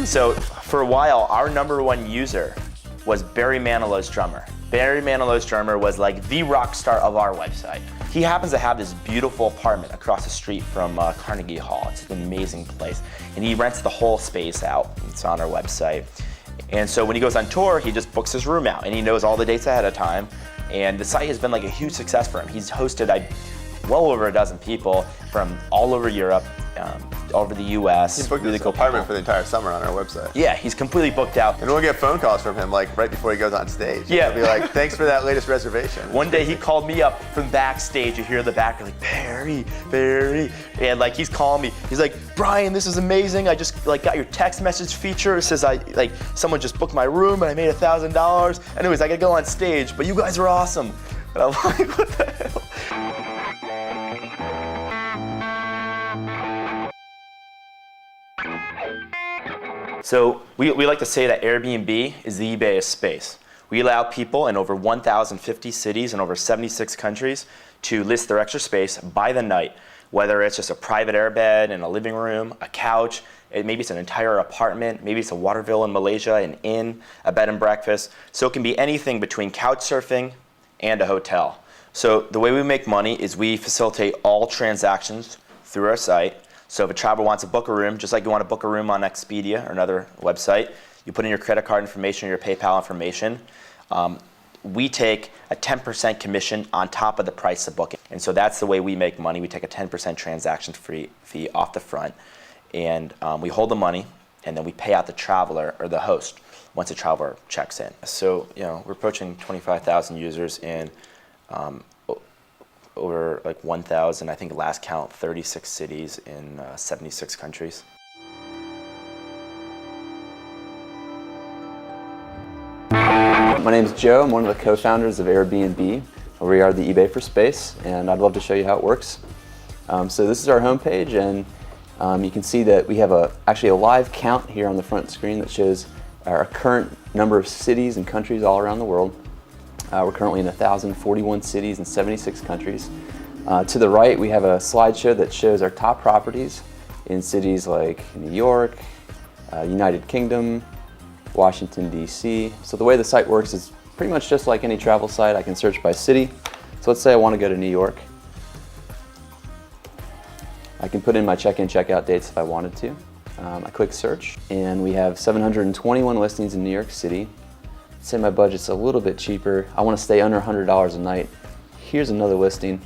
So for a while, our #1 user was Barry Manilow's drummer. Barry Manilow's drummer was like the rock star of our website. He happens to have this beautiful apartment across the street from Carnegie Hall. It's an amazing place. And he rents the whole space out. It's on our website. And so when he goes on tour, he just books his room out and he knows all the dates ahead of time. And the site has been like a huge success for him. He's hosted well over a dozen people from all over Europe, over the US. He booked really his cool apartment people. for the entire summer on our website. Yeah, he's completely booked out. And we'll get phone calls from him like right before he goes on stage. Yeah. He'll be like, thanks for that latest reservation. One day he called me up from backstage. You hear the back, like, Barry. And like he's calling me. He's like, Brian, this is amazing. I just like got your text message feature. It says someone just booked my room and I made $1,000. Anyways, I gotta go on stage, but you guys are awesome. And I'm like, what the hell? So we like to say that Airbnb is the eBay of space. We allow people in over 1,050 cities and over 76 countries to list their extra space by the night, whether it's just a private airbed in a living room, a couch, maybe it's an entire apartment, maybe it's a water villa in Malaysia, an inn, a bed and breakfast. So it can be anything between couch surfing and a hotel. So the way we make money is we facilitate all transactions through our site. So if a traveler wants to book a room, just like you want to book a room on Expedia or another website, you put in your credit card information or your PayPal information. We take a 10% commission on top of the price of booking. And so that's the way we make money. We take a 10% transaction fee off the front. And we hold the money, and then we pay out the traveler or the host once the traveler checks in. So we're approaching 25,000 users in over like 1,000, I think last count, 36 cities in 76 countries. My name is Joe. I'm one of the co-founders of AirBnb. We are the eBay for space, and I'd love to show you how it works. So this is our homepage, and you can see that we have actually a live count here on the front screen that shows our current number of cities and countries all around the world. We're currently in 1,041 cities and 76 countries. To the right, we have a slideshow that shows our top properties in cities like New York, United Kingdom, Washington, D.C. So the way the site works is pretty much just like any travel site. I can search by city. So let's say I want to go to New York. I can put in my check-in, check-out dates if I wanted to. I click search, and we have 721 listings in New York City. Say my budget's a little bit cheaper. I want to stay under $100 a night. Here's another listing.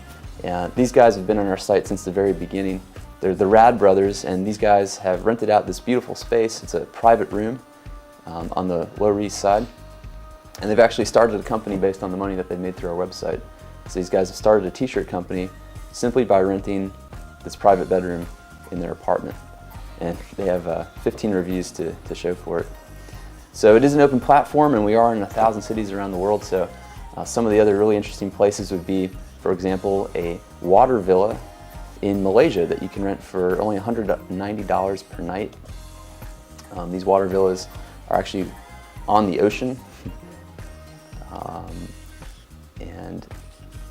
These guys have been on our site since the very beginning. They're the Rad Brothers, and these guys have rented out this beautiful space. It's a private room on the Lower East Side. And they've actually started a company based on the money that they've made through our website. So these guys have started a t-shirt company simply by renting this private bedroom in their apartment. And they have 15 reviews to show for it. So it is an open platform, and we are in 1,000 cities around the world. So some of the other really interesting places would be, for example, a water villa in Malaysia that you can rent for only $190 per night. These water villas are actually on the ocean. And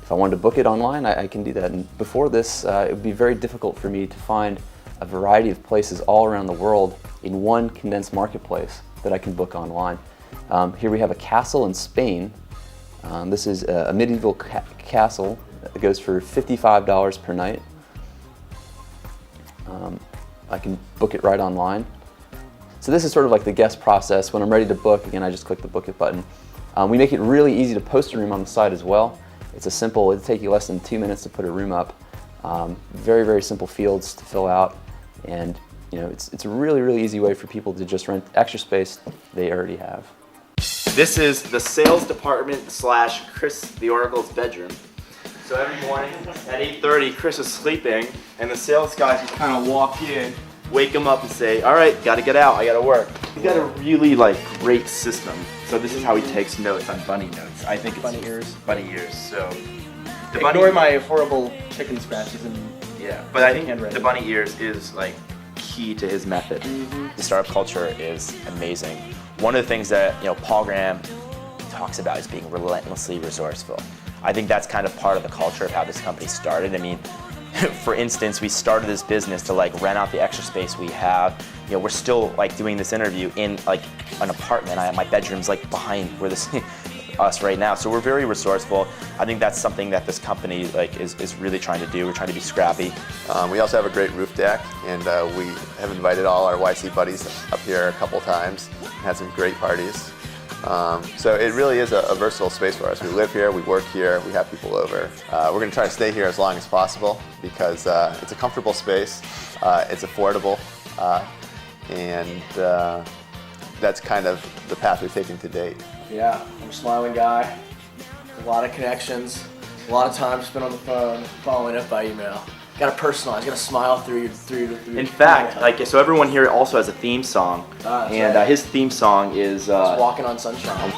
if I wanted to book it online, I can do that. And before this, it would be very difficult for me to find a variety of places all around the world in one condensed marketplace that I can book online. Here we have a castle in Spain. This is a medieval castle that goes for $55 per night. I can book it right online. So this is sort of like the guest process. When I'm ready to book, again, I just click the book it button. We make it really easy to post a room on the site as well. It'll take you less than 2 minutes to put a room up. Very, very simple fields to fill out. And it's a really, really easy way for people to just rent extra space they already have. This is the sales department / Chris the Oracle's bedroom. So every morning at 8:30, Chris is sleeping, and the sales guys just kind of walk in, wake him up, and say, "All right, got to get out. I got to work." He's got a really great system. So this is how he takes notes on bunny notes. I think it's Bunny ears. Bunny ears. So Ignore my horrible chicken scratches and yeah, but I think handwriting. the bunny ears is key to his method. The startup culture is amazing. One of the things that Paul Graham talks about is being relentlessly resourceful. I think that's kind of part of the culture of how this company started. I mean, for instance, we started this business to like rent out the extra space we have. You know, we're still like doing this interview in like an apartment. My bedroom's like behind where this us right now. So we're very resourceful. I think that's something that this company like is really trying to do. We're trying to be scrappy. We also have a great roof deck, and we have invited all our YC buddies up here a couple times. Had some great parties. So it really is a versatile space for us. We live here, we work here, we have people over. We're going to try to stay here as long as possible because it's a comfortable space, it's affordable, and that's kind of the path we've taken to date. Yeah, I'm a smiling guy. A lot of connections. A lot of time spent on the phone, following up by email. Gotta personalize. Gotta smile through. In fact, like so, everyone here also has a theme song, and right. His theme song is Walking on Sunshine.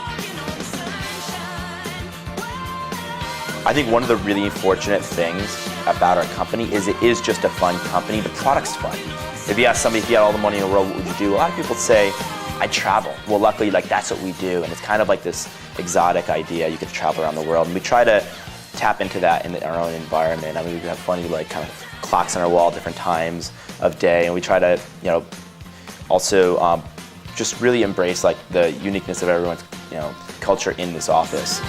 I think one of the really fortunate things about our company is it is just a fun company. The product's fun. If you ask somebody if you had all the money in the world, what would you do? A lot of people say, I travel. Well, luckily, like that's what we do, and it's kind of like this exotic idea. You get to travel around the world, and we try to tap into that in our own environment. I mean, we have funny like kind of clocks on our wall, different times of day, and we try to, you know, also just really embrace like the uniqueness of everyone's, you know, culture in this office.